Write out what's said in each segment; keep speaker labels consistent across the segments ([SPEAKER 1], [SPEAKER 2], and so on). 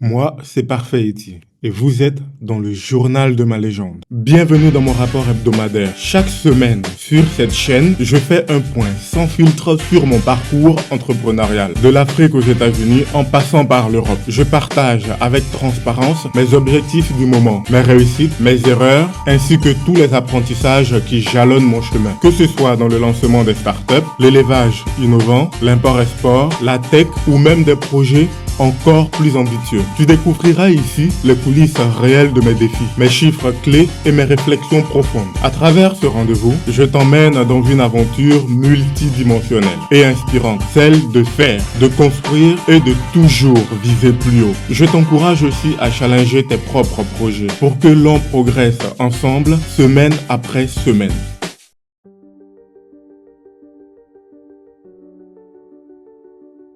[SPEAKER 1] Moi, c'est Parfait Eti, et vous êtes dans le journal de ma légende. Bienvenue dans mon rapport hebdomadaire. Chaque semaine, sur cette chaîne, je fais un point sans filtre sur mon parcours entrepreneurial. De l'Afrique aux États-Unis, en passant par l'Europe. Je partage avec transparence mes objectifs du moment, mes réussites, mes erreurs, ainsi que tous les apprentissages qui jalonnent mon chemin. Que ce soit dans le lancement des startups, l'élevage innovant, l'import-export, la tech ou même des projets encore plus ambitieux. Tu découvriras ici les coulisses réelles de mes défis, mes chiffres clés et mes réflexions profondes. À travers ce rendez-vous, je t'emmène dans une aventure multidimensionnelle et inspirante, celle de faire, de construire et de toujours viser plus haut. Je t'encourage aussi à challenger tes propres projets pour que l'on progresse ensemble, semaine après semaine.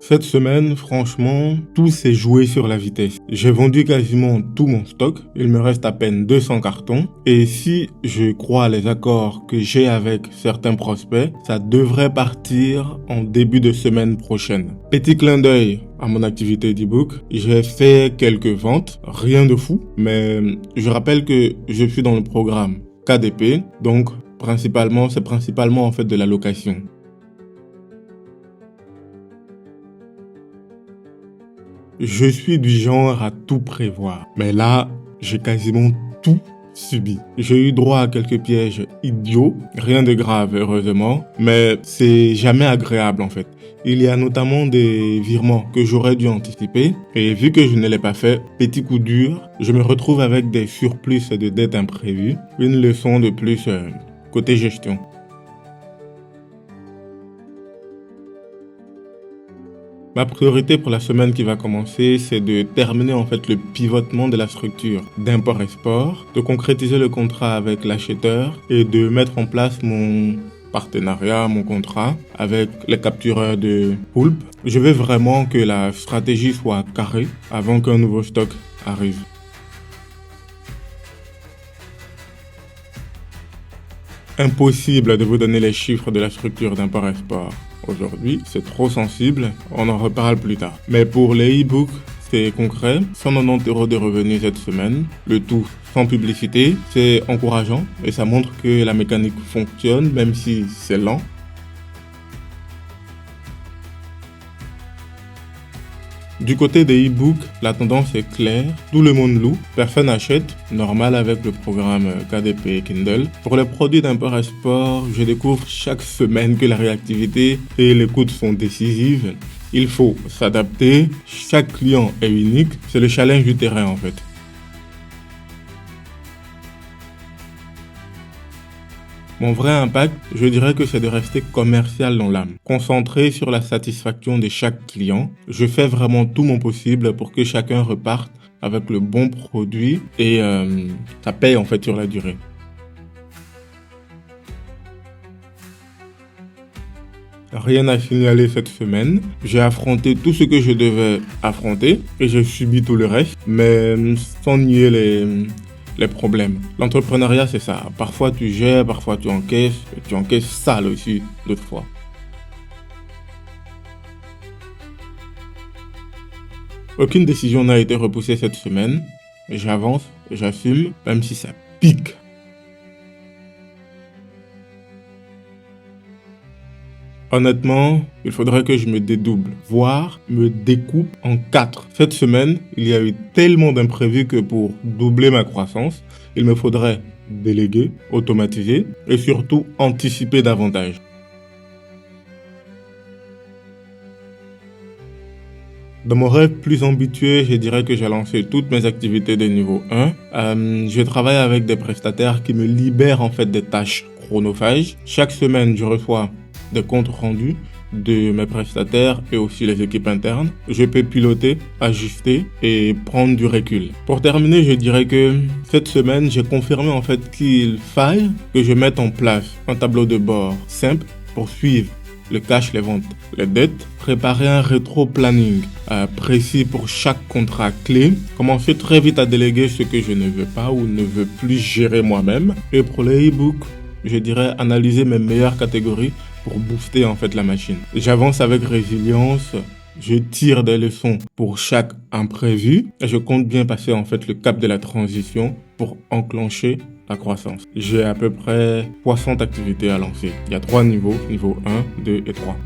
[SPEAKER 1] Cette semaine, franchement, tout s'est joué sur la vitesse. J'ai vendu quasiment tout mon stock, il me reste à peine 200 cartons. Et si je crois les accords que j'ai avec certains prospects, ça devrait partir en début de semaine prochaine. Petit clin d'œil à mon activité d'e-book, j'ai fait quelques ventes, rien de fou, mais je rappelle que je suis dans le programme KDP, donc c'est principalement en fait de la location. Je suis du genre à tout prévoir, mais là, j'ai quasiment tout subi. J'ai eu droit à quelques pièges idiots, rien de grave heureusement, mais c'est jamais agréable en fait. Il y a notamment des virements que j'aurais dû anticiper, et vu que je ne l'ai pas fait, petit coup dur, je me retrouve avec des surplus de dettes imprévues, une leçon de plus côté gestion. Ma priorité pour la semaine qui va commencer, c'est de terminer en fait le pivotement de la structure d'import-export, de concrétiser le contrat avec l'acheteur et de mettre en place mon partenariat, mon contrat avec les captureurs de poulpe. Je veux vraiment que la stratégie soit carrée avant qu'un nouveau stock arrive. Impossible de vous donner les chiffres de la structure d'import-export aujourd'hui, c'est trop sensible, on en reparle plus tard. Mais pour les e-books, c'est concret, 190 € de revenus cette semaine, le tout sans publicité, c'est encourageant et ça montre que la mécanique fonctionne même si c'est lent. Du côté des e-books, la tendance est claire, tout le monde loue, personne n'achète, normal avec le programme KDP Kindle. Pour les produits d'import-export, je découvre chaque semaine que la réactivité et l'écoute sont décisives. Il faut s'adapter, chaque client est unique, c'est le challenge du terrain en fait. Mon vrai impact, je dirais que c'est de rester commercial dans l'âme, concentré sur la satisfaction de chaque client. Je fais vraiment tout mon possible pour que chacun reparte avec le bon produit et ça paye en fait sur la durée. Rien à signaler cette semaine. J'ai affronté tout ce que je devais affronter et j'ai subi tout le reste, mais sans nier les problèmes. L'entrepreneuriat, c'est ça. Parfois, tu gères, parfois, tu encaisses sale aussi, d'autres fois. Aucune décision n'a été repoussée cette semaine. J'avance, j'assume, même si ça pique. Honnêtement, il faudrait que je me dédouble, voire me découpe en 4. Cette semaine, il y a eu tellement d'imprévus que pour doubler ma croissance, il me faudrait déléguer, automatiser et surtout anticiper davantage. Dans mon rêve plus ambitieux, je dirais que j'ai lancé toutes mes activités de niveau 1. Je travaille avec des prestataires qui me libèrent en fait des tâches chronophages. Chaque semaine, je reçois des comptes rendus de mes prestataires et aussi les équipes internes. Je peux piloter, ajuster et prendre du recul. Pour terminer, je dirais que cette semaine, j'ai confirmé en fait qu'il faille que je mette en place un tableau de bord simple pour suivre le cash, les ventes, les dettes, préparer un rétro-planning précis pour chaque contrat clé, commencer très vite à déléguer ce que je ne veux pas ou ne veux plus gérer moi-même. Et pour les e-books, je dirais analyser mes meilleures catégories pour booster en fait la machine. J'avance avec résilience, Je tire des leçons pour chaque imprévu et je compte bien passer en fait le cap de la transition pour enclencher la croissance. J'ai à peu près 60 activités à lancer. Il y a 3 niveaux, niveau 1, 2 et 3.